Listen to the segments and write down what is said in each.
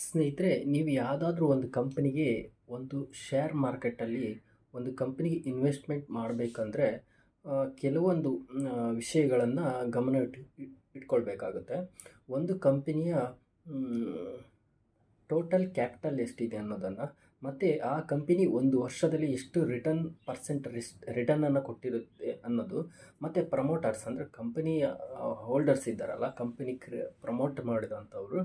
ಸ್ನೇಹಿತರೆ, ನೀವು ಯಾವುದಾದ್ರೂ ಒಂದು ಕಂಪನಿಗೆ ಒಂದು ಶೇರ್ ಮಾರ್ಕೆಟಲ್ಲಿ ಒಂದು ಕಂಪನಿಗೆ ಇನ್ವೆಸ್ಟ್ಮೆಂಟ್ ಮಾಡಬೇಕಂದ್ರೆ ಕೆಲವೊಂದು ವಿಷಯಗಳನ್ನು ಇಟ್ಕೊಳ್ಬೇಕಾಗುತ್ತೆ. ಒಂದು ಕಂಪನಿಯ ಟೋಟಲ್ ಕ್ಯಾಪಿಟಲ್ ಎಷ್ಟಿದೆ ಅನ್ನೋದನ್ನು, ಮತ್ತು ಆ ಕಂಪನಿ ಒಂದು ವರ್ಷದಲ್ಲಿ ಎಷ್ಟು ರಿಟರ್ನನ್ನು ಕೊಟ್ಟಿರುತ್ತೆ ಅನ್ನೋದು, ಮತ್ತು ಪ್ರಮೋಟರ್ಸ್ ಅಂದರೆ ಕಂಪನಿಯ ಹೋಲ್ಡರ್ಸ್ ಇದ್ದಾರಲ್ಲ, ಕಂಪನಿ ಪ್ರಮೋಟ್ ಮಾಡಿದಂಥವರು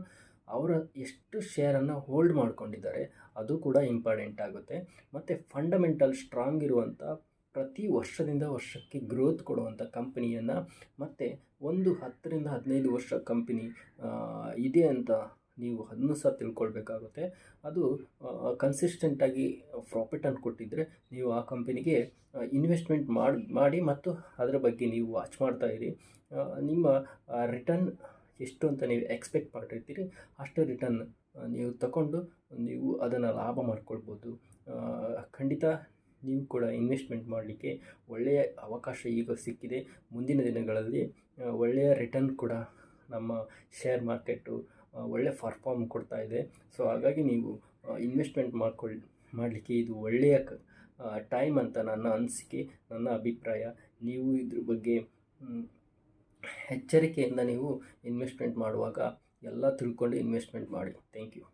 ಅವರ ಎಷ್ಟು ಶೇರನ್ನು ಹೋಲ್ಡ್ ಮಾಡ್ಕೊಂಡಿದ್ದಾರೆ ಅದು ಕೂಡ ಇಂಪಾರ್ಟೆಂಟ್ ಆಗುತ್ತೆ. ಮತ್ತು ಫಂಡಮೆಂಟಲ್ ಸ್ಟ್ರಾಂಗ್ ಇರುವಂಥ, ಪ್ರತಿ ವರ್ಷದಿಂದ ವರ್ಷಕ್ಕೆ ಗ್ರೋತ್ ಕೊಡುವಂಥ ಕಂಪನಿಯನ್ನು, ಮತ್ತು ಒಂದು 10ರಿಂದ 15 ವರ್ಷ ಕಂಪನಿ ಇದೆ ಅಂತ ನೀವು ಅದನ್ನು ಸಹ ತಿಳ್ಕೊಳ್ಬೇಕಾಗುತ್ತೆ. ಅದು ಕನ್ಸಿಸ್ಟೆಂಟಾಗಿ ಪ್ರಾಫಿಟನ್ನು ಕೊಟ್ಟಿದ್ದರೆ ನೀವು ಆ ಕಂಪನಿಗೆ ಇನ್ವೆಸ್ಟ್ಮೆಂಟ್ ಮಾಡಿ ಮತ್ತು ಅದರ ಬಗ್ಗೆ ನೀವು ವಾಚ್ ಮಾಡ್ತಾಯಿರಿ. ನಿಮ್ಮ ರಿಟರ್ನ್ ಎಷ್ಟು ಅಂತ ನೀವು ಎಕ್ಸ್ಪೆಕ್ಟ್ ಮಾಡಿರ್ತೀರಿ, ಅಷ್ಟು ರಿಟರ್ನ್ ನೀವು ತಗೊಂಡು ನೀವು ಅದನ್ನು ಲಾಭ ಮಾಡ್ಕೊಳ್ಬೋದು. ಖಂಡಿತ ನೀವು ಕೂಡ ಇನ್ವೆಸ್ಟ್ಮೆಂಟ್ ಮಾಡಲಿಕ್ಕೆ ಒಳ್ಳೆಯ ಅವಕಾಶ ಈಗ ಸಿಕ್ಕಿದೆ. ಮುಂದಿನ ದಿನಗಳಲ್ಲಿ ಒಳ್ಳೆಯ ರಿಟರ್ನ್ ಕೂಡ ನಮ್ಮ ಶೇರ್ ಮಾರ್ಕೆಟು ಒಳ್ಳೆಯ ಪರ್ಫಾರ್ಮ್ ಕೊಡ್ತಾ ಇದೆ. ಸೊ ಹಾಗಾಗಿ ನೀವು ಇನ್ವೆಸ್ಟ್ಮೆಂಟ್ ಮಾಡಲಿಕ್ಕೆ ಇದು ಒಳ್ಳೆಯ ಟೈಮ್ ಅಂತ ನನ್ನ ಅನಿಸಿಕೆ, ನನ್ನ ಅಭಿಪ್ರಾಯ. ನೀವು ಇದ್ರ ಬಗ್ಗೆ ಎಚ್ಚರಿಕೆಯಿಂದ ನೀವು ಇನ್ವೆಸ್ಟ್ಮೆಂಟ್ ಮಾಡುವಾಗ ಎಲ್ಲ ತಿಳ್ಕೊಂಡು ಇನ್ವೆಸ್ಟ್ಮೆಂಟ್ ಮಾಡಿ. Thank you.